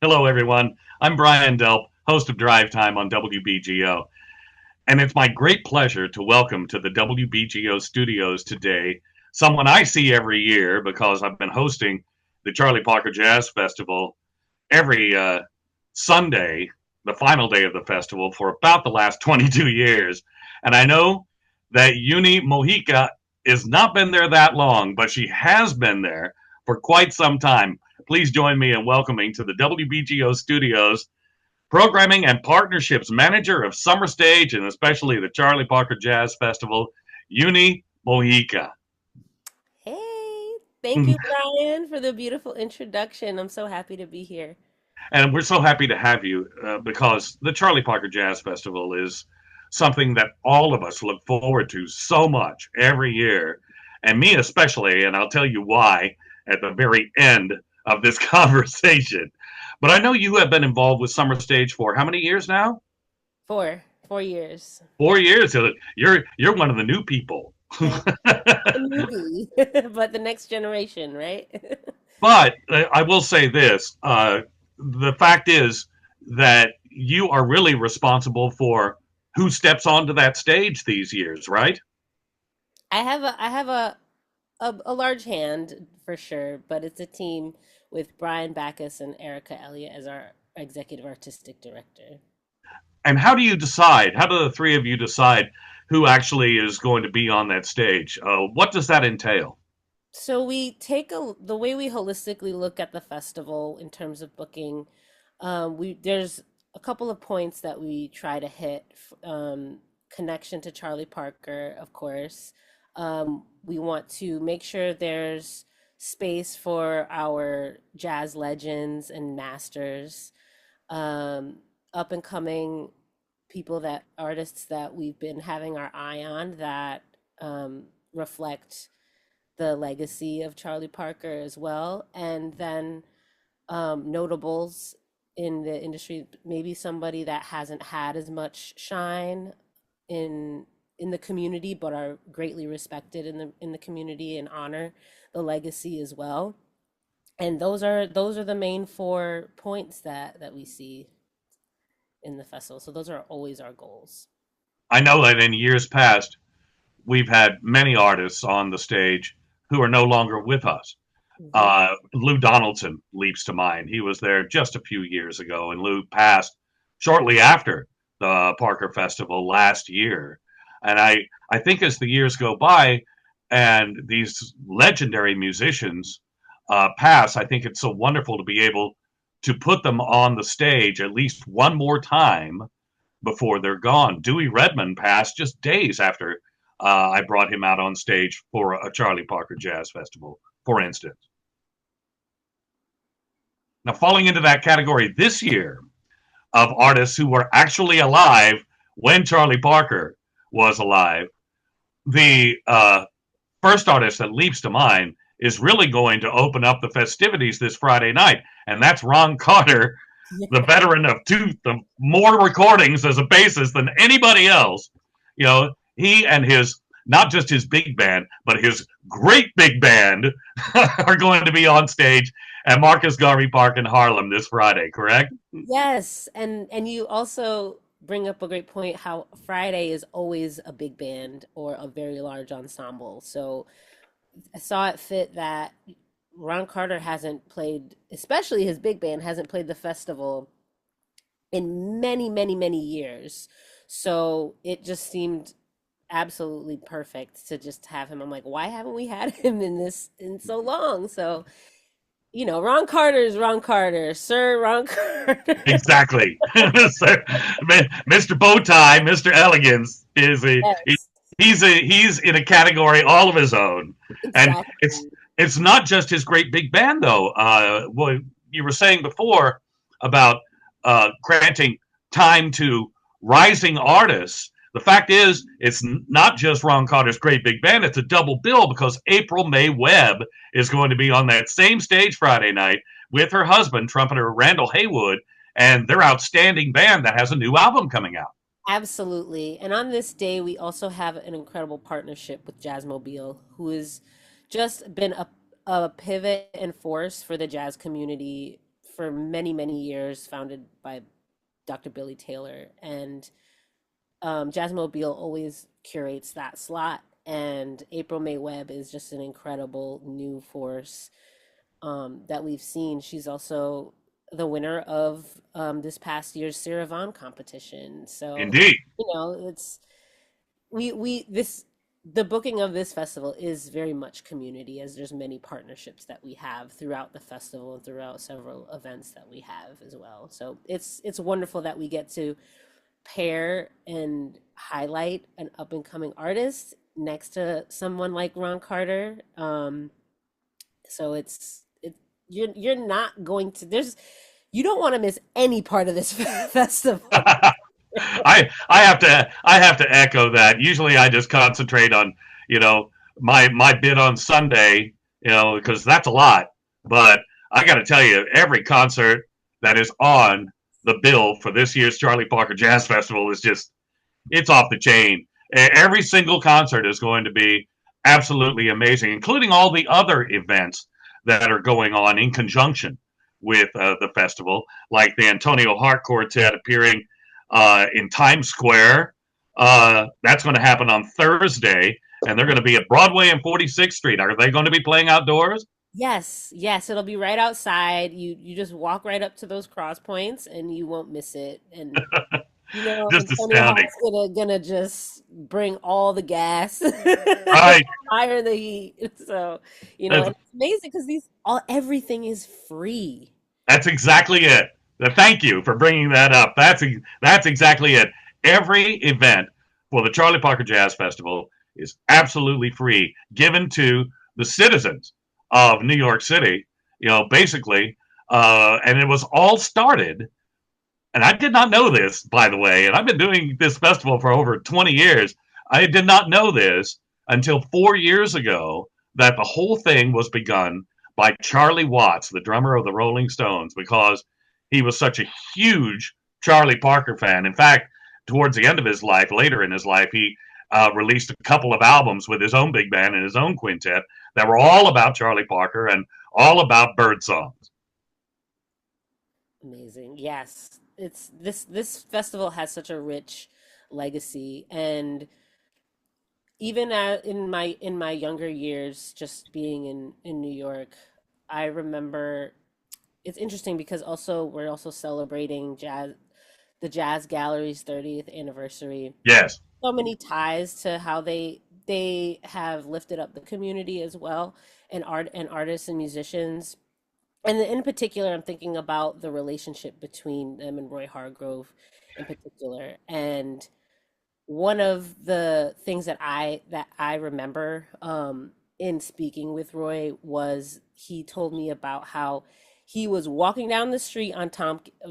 Hello, everyone. I'm Brian Delp, host of Drive Time on WBGO. And it's my great pleasure to welcome to the WBGO studios today someone I see every year because I've been hosting the Charlie Parker Jazz Festival every Sunday, the final day of the festival, for about the last 22 years. And I know that Yunie Mojica has not been there that long, but she has been there for quite some time. Please join me in welcoming to the WBGO studios Programming and Partnerships Manager of Summer Stage and especially the Charlie Parker Jazz Festival, Yunie Mojica. Hey, thank you, Brian, for the beautiful introduction. I'm so happy to be here. And we're so happy to have you because the Charlie Parker Jazz Festival is something that all of us look forward to so much every year, and me especially. And I'll tell you why at the very end of this conversation. But I know you have been involved with Summer Stage for how many years now? 4 years. 4 years. So you're one of the new people. I'm a newbie, but the next generation, right? But I will say this: the fact is that you are really responsible for who steps onto that stage these years, right? I have a large hand for sure, but it's a team with Brian Backus and Erica Elliott as our executive artistic director. And how do you decide? How do the three of you decide who actually is going to be on that stage? What does that entail? So we take the way we holistically look at the festival in terms of booking. We there's a couple of points that we try to hit. Connection to Charlie Parker, of course. We want to make sure there's space for our jazz legends and masters, up and coming people that artists that we've been having our eye on that reflect the legacy of Charlie Parker as well. And then notables in the industry, maybe somebody that hasn't had as much shine in in the community, but are greatly respected in the community and honor the legacy as well. And those are the main 4 points that we see in the festival. So those are always our goals. I know that in years past, we've had many artists on the stage who are no longer with us. Hmm. Lou Donaldson leaps to mind. He was there just a few years ago, and Lou passed shortly after the Parker Festival last year. And I think as the years go by and these legendary musicians pass, I think it's so wonderful to be able to put them on the stage at least one more time before they're gone. Dewey Redman passed just days after I brought him out on stage for a Charlie Parker Jazz Festival, for instance. Now, falling into that category this year of artists who were actually alive when Charlie Parker was alive, the first artist that leaps to mind is really going to open up the festivities this Friday night, and that's Ron Carter, the veteran of the more recordings as a bassist than anybody else. You know, he and his not just his big band, but his great big band are going to be on stage at Marcus Garvey Park in Harlem this Friday, correct? Yes, and you also bring up a great point how Friday is always a big band or a very large ensemble. So I saw it fit that Ron Carter hasn't played, especially his big band hasn't played the festival in many, many, many years. So it just seemed absolutely perfect to just have him. I'm like, why haven't we had him in this in so long? So, Ron Carter is Ron Carter, Sir Ron Carter. Exactly. So, Mr. Bowtie, Mr. Elegance is Yes, he's in a category all of his own, and exactly. it's not just his great big band though. Well, you were saying before about granting time to rising artists. The fact is, it's not just Ron Carter's great big band; it's a double bill because April May Webb is going to be on that same stage Friday night with her husband, trumpeter Randall Haywood, and their outstanding band that has a new album coming out. Absolutely. And on this day, we also have an incredible partnership with Jazzmobile, who has just been a pivot and force for the jazz community for many, many years, founded by Dr. Billy Taylor. And Jazzmobile always curates that slot. And April May Webb is just an incredible new force that we've seen. She's also the winner of this past year's Ciravon competition. So, Indeed. it's we this the booking of this festival is very much community, as there's many partnerships that we have throughout the festival and throughout several events that we have as well. So it's wonderful that we get to pair and highlight an up and coming artist next to someone like Ron Carter. So you're not going to there's you don't want to miss any part of this festival. I have to echo that. Usually I just concentrate on, my bid on Sunday, because that's a lot. But I got to tell you, every concert that is on the bill for this year's Charlie Parker Jazz Festival is just, it's off the chain. Every single concert is going to be absolutely amazing, including all the other events that are going on in conjunction with the festival, like the Antonio Hart Quartet appearing in Times Square. That's going to happen on Thursday, and they're going to be at Broadway and 46th Street. Are they going to be playing outdoors? Yes, yes, it'll be right outside. You just walk right up to those cross points and you won't miss it. And Just Antonio astounding. Hall's gonna just bring all the gas, Right. higher the heat. So, That's, and it's amazing because these all everything is free. that's exactly it. Thank you for bringing that up. That's exactly it. Every event for the Charlie Parker Jazz Festival is absolutely free, given to the citizens of New York City. Basically, and it was all started. And I did not know this, by the way. And I've been doing this festival for over 20 years. I did not know this until 4 years ago that the whole thing was begun by Charlie Watts, the drummer of the Rolling Stones, because he was such a huge Charlie Parker fan. In fact, towards the end of his life, later in his life, he released a couple of albums with his own big band and his own quintet that were all about Charlie Parker and all about bird songs. Amazing. Yes. It's this festival has such a rich legacy, and even in my younger years just being in New York, I remember it's interesting because also we're also celebrating the Jazz Gallery's 30th anniversary. Yes, So many ties to how they have lifted up the community as well, and artists and musicians. And in particular, I'm thinking about the relationship between them and Roy Hargrove in particular. And one of the things that I remember in speaking with Roy was he told me about how he was walking down the street on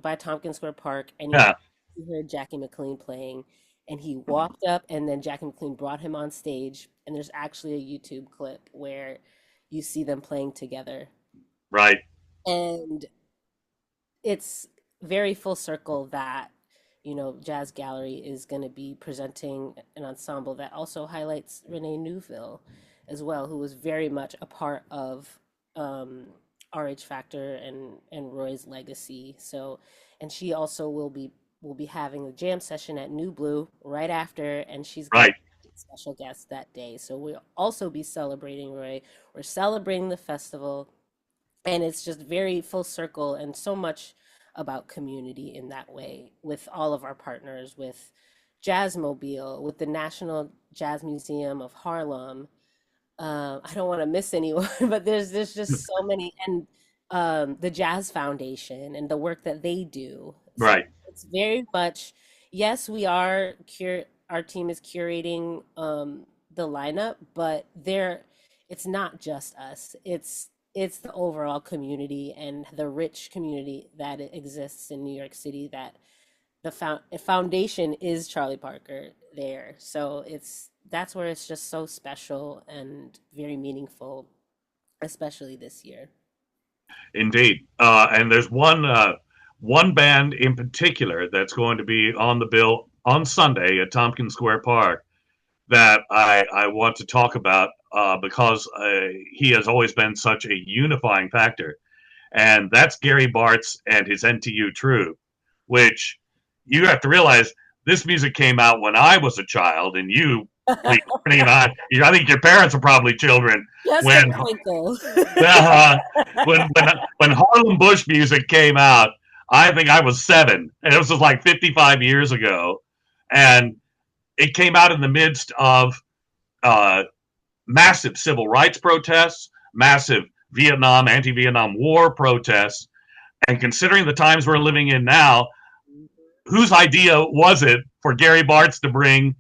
by Tompkins Square Park, and yeah, he heard Jackie McLean playing, and he walked up, and then Jackie McLean brought him on stage, and there's actually a YouTube clip where you see them playing together, right. and it's very full circle that Jazz Gallery is going to be presenting an ensemble that also highlights Renee Neufville as well, who was very much a part of RH Factor and Roy's legacy. So, and she also will be having a jam session at New Blue right after, and she's going to Right. be a special guest that day. So we'll also be celebrating Roy. We're celebrating the festival, and it's just very full circle and so much about community in that way with all of our partners, with Jazzmobile, with the National Jazz Museum of Harlem. I don't want to miss anyone, but there's just so many, and the Jazz Foundation and the work that they do. So Right. it's very much, yes, our team is curating the lineup, but it's not just us. It's the overall community and the rich community that exists in New York City, that foundation is Charlie Parker there. So that's where it's just so special and very meaningful, especially this year. Indeed. And there's one band in particular that's going to be on the bill on Sunday at Tompkins Square Park that I want to talk about because he has always been such a unifying factor. and that's Gary Bartz and his NTU Troupe, which you have to realize this music came out when I was a child, and you, I think your parents were probably children Just a when twinkle. uh, when Harlem Bush music came out. I think I was 7, and it was just like 55 years ago, and it came out in the midst of uh, massive civil rights protests, massive anti-Vietnam War protests, and considering the times we're living in now, whose idea was it for Gary Bartz to bring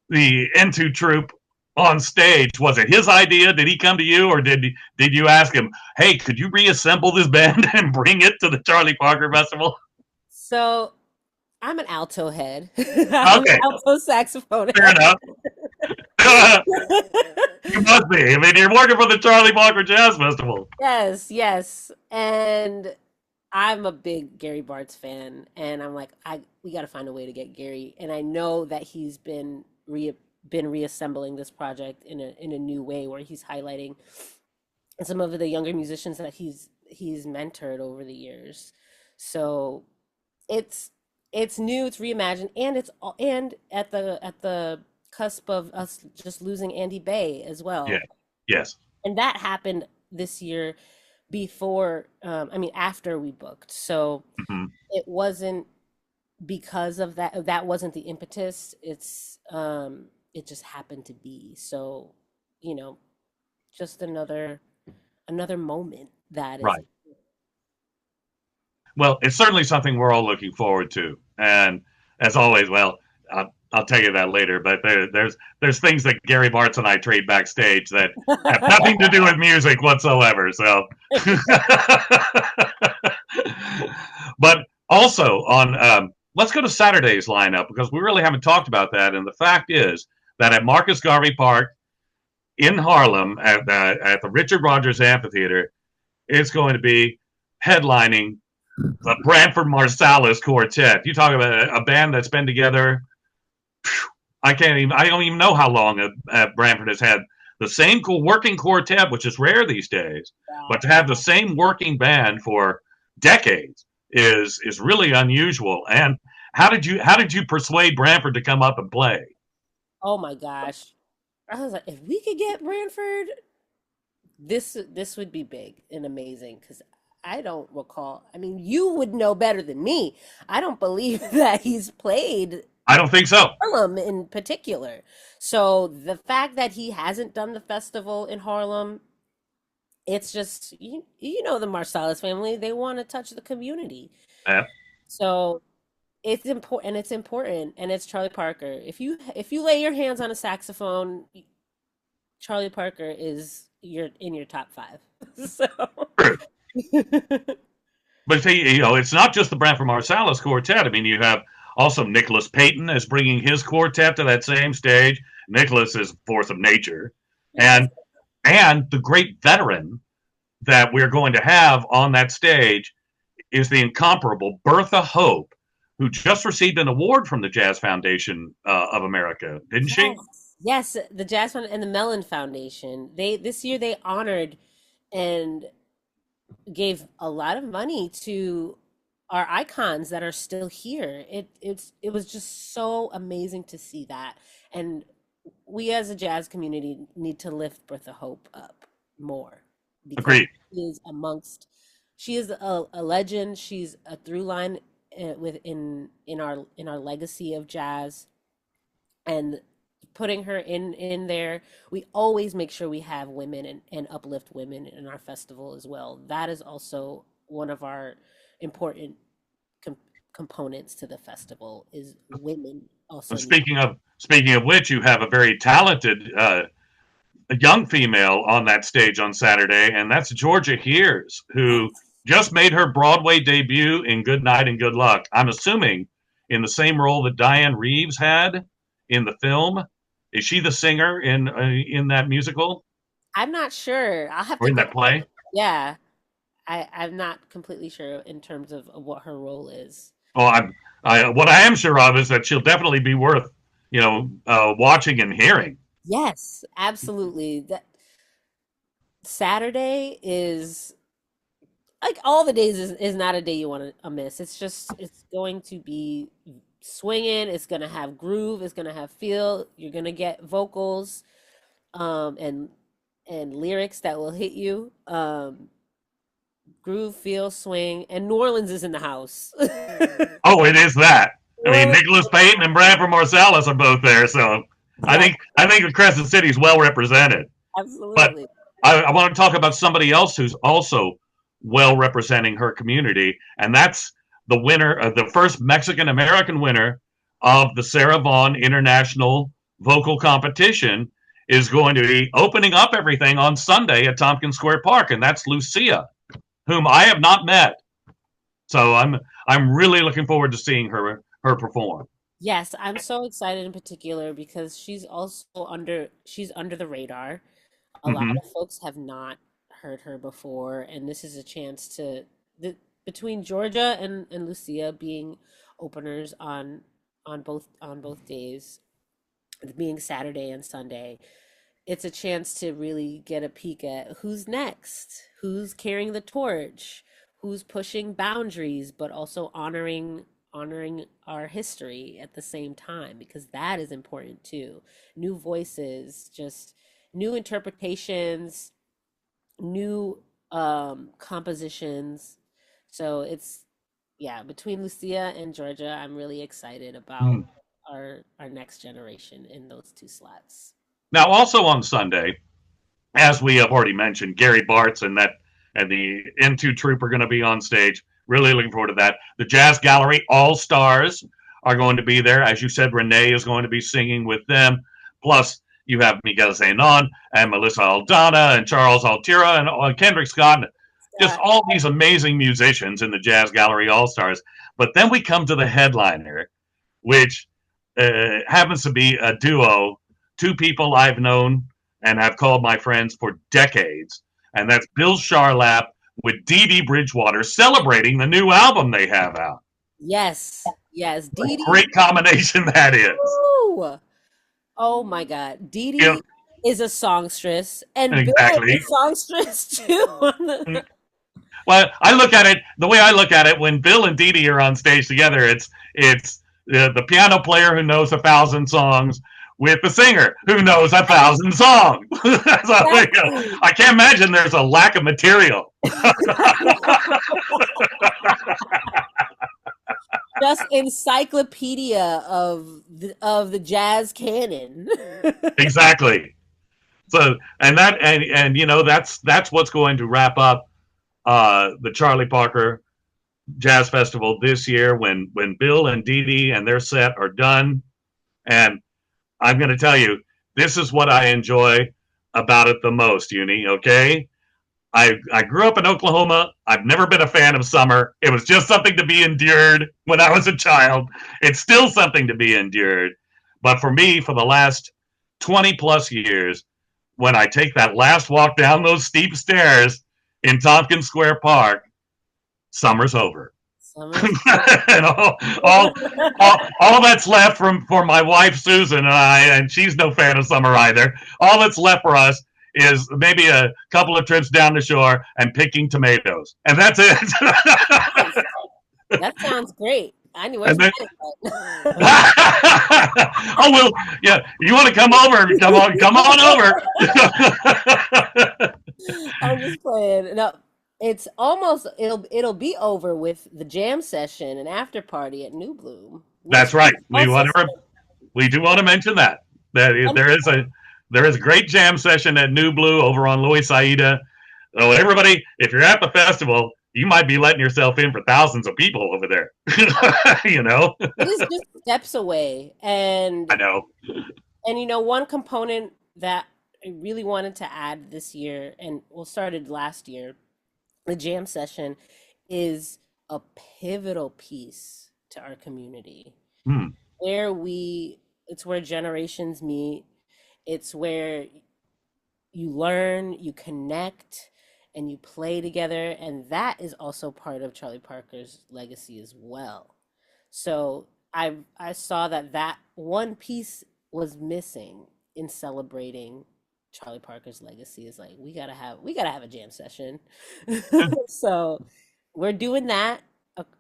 the N2 Troupe on stage? Was it his idea? Did he come to you, or did you ask him, "Hey, could you reassemble this band and bring it to the Charlie Parker Festival"? So I'm an alto head. I'm an Okay, alto saxophone fair head. enough. You must be. I mean, you're working for the Charlie Parker Jazz Festival. Yes, yes. And I'm a big Gary Bartz fan, and I'm like, we got to find a way to get Gary. And I know that he's been reassembling this project in a new way, where he's highlighting some of the younger musicians that he's mentored over the years. So it's it's new, it's reimagined, and and at the cusp of us just losing Andy Bay as Yeah. well. Yes. And that happened this year before, I mean, after we booked. So Mhm. it wasn't because of that. That wasn't the impetus. It just happened to be. So, you know, just another moment that is. Right. Well, it's certainly something we're all looking forward to. And as always, well, I'll tell you that later. But there's things that Gary Bartz and I trade backstage that have nothing to do with music whatsoever. So, but also on, let's go to Saturday's lineup because we really haven't talked about that. And the fact is that at Marcus Garvey Park in Harlem at the Richard Rogers Amphitheater, it's going to be headlining the Branford Marsalis Quartet. You talk about a band that's been together. I don't even know how long Branford has had the same working quartet, which is rare these days. But to have the same working band for decades is really unusual. And how did you persuade Branford to come up and play? Oh my gosh. I was like, if we could get Branford, this would be big and amazing because I don't recall. I mean, you would know better than me. I don't believe that he's played I don't think so. Harlem in particular. So the fact that he hasn't done the festival in Harlem, it's just you know the Marsalis family, they want to touch the community. Uh, So it's important, and it's Charlie Parker. If you lay your hands on a saxophone, Charlie Parker is in your top 5. So but it's not just the Branford Marsalis Quartet. I mean, you have also Nicholas Payton is bringing his quartet to that same stage. Nicholas is a force of nature, yes. and the great veteran that we're going to have on that stage is the incomparable Bertha Hope, who just received an award from the Jazz Foundation of America, didn't she? Yes, yes, the Jazz Fund and the Mellon Foundation. They this year they honored and gave a lot of money to our icons that are still here. It was just so amazing to see that. And we as a jazz community need to lift Bertha Hope up more because Agreed. she is amongst she is a legend. She's a through line in our legacy of jazz, and putting her in there, we always make sure we have women and uplift women in our festival as well. That is also one of our important com- components to the festival, is women also And need. speaking of which, you have a very talented a young female on that stage on Saturday, and that's Georgia Hears, who just made her Broadway debut in Good Night and Good Luck. I'm assuming in the same role that Diane Reeves had in the film. Is she the singer in that musical I'm not sure. I'll have or to in go. that play? Yeah, I'm not completely sure in terms of what her role is. Oh, what I am sure of is that she'll definitely be worth watching and hearing. Yes, absolutely. That Saturday is like all the days is not a day you want to miss. It's just it's going to be swinging. It's gonna have groove. It's gonna have feel. You're gonna get vocals, and lyrics that will hit you. Groove, feel, swing, and New Orleans is in the house. Oh, it is that. New I mean, Orleans, Nicholas Payton and Bradford Marsalis are both there, so yes, I think the Crescent City is well represented. But absolutely. I want to talk about somebody else who's also well representing her community, and that's the winner of the first Mexican American winner of the Sarah Vaughan International Vocal Competition is going to be opening up everything on Sunday at Tompkins Square Park, and that's Lucia, whom I have not met. So I'm really looking forward to seeing her perform. Yes, I'm so excited in particular because she's under the radar. A lot Mm-hmm. of folks have not heard her before, and this is a chance to between Georgia and Lucia being openers on both days, being Saturday and Sunday. It's a chance to really get a peek at who's next, who's carrying the torch, who's pushing boundaries, but also honoring our history at the same time, because that is important too. New voices, just new interpretations, new compositions. So it's yeah, between Lucia and Georgia, I'm really excited about Mm. our next generation in those two slots. Now, also on Sunday, as we have already mentioned, Gary Bartz and the N2 Troop are going to be on stage. Really looking forward to that. The Jazz Gallery All Stars are going to be there. As you said, Renee is going to be singing with them. Plus, you have Miguel Zenon and Melissa Aldana and Charles Altira and Kendrick Scott. Just Scott, all these amazing musicians in the Jazz Gallery All Stars. But then we come to the headliner, which happens to be a duo, two people I've known and have called my friends for decades. And that's Bill Charlap with Dee Dee Bridgewater celebrating the new album they have out. yes, yes, What a Dee Dee. great combination that is. Woo! Oh my God, Dee Yeah, Dee is a songstress, and Bill exactly. is songstress too. Well, I look at it the way I look at it when Bill and Dee Dee are on stage together. It's the piano player who knows 1,000 songs with the singer who knows 1,000 songs. So Exactly. I can't imagine there's a lack of material. Just encyclopedia of the jazz canon. Exactly. So and you know that's what's going to wrap up the Charlie Parker Jazz Festival this year when Bill and Dee Dee and their set are done. And I'm going to tell you, this is what I enjoy about it the most, Yunie. Okay, I grew up in Oklahoma. I've never been a fan of summer. It was just something to be endured when I was a child. It's still something to be endured. But for me, for the last 20 plus years, when I take that last walk down those steep stairs in Tompkins Square Park, summer's over. Summer's And all that's left for my wife Susan and I, and she's no fan of summer either. All that's left for us is maybe a couple of trips down the shore and picking tomatoes, and that's it. nice. That sounds great. I knew where's And my then, invite. oh well, yeah. You want to come over? Come on over. I'm just playing. No, it's almost it'll be over with the jam session and after party at New Bloom, which That's right. also We do want to mention that there is a great jam session at New Blue over on Louis Saida. So everybody, if you're at the festival, you might be letting yourself in for thousands of people over there. You know, it is just steps away, I know. and one component that I really wanted to add this year, and well started last year, the jam session is a pivotal piece to our community Hmm. where it's where generations meet. It's where you learn, you connect, and you play together. And that is also part of Charlie Parker's legacy as well. So I saw that one piece was missing in celebrating Charlie Parker's legacy is like we gotta have a jam session. So we're doing that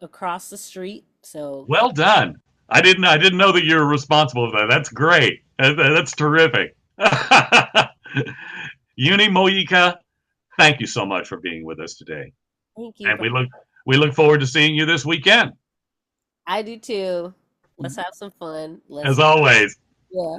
across the street. So Well done. I didn't know that you were responsible for that. That's great. That's terrific. Yunie, Mojica, thank you so much for being with us today. thank you, And Brian. we look forward to seeing you this weekend. I do too. Let's have some fun. As Let's always. yeah.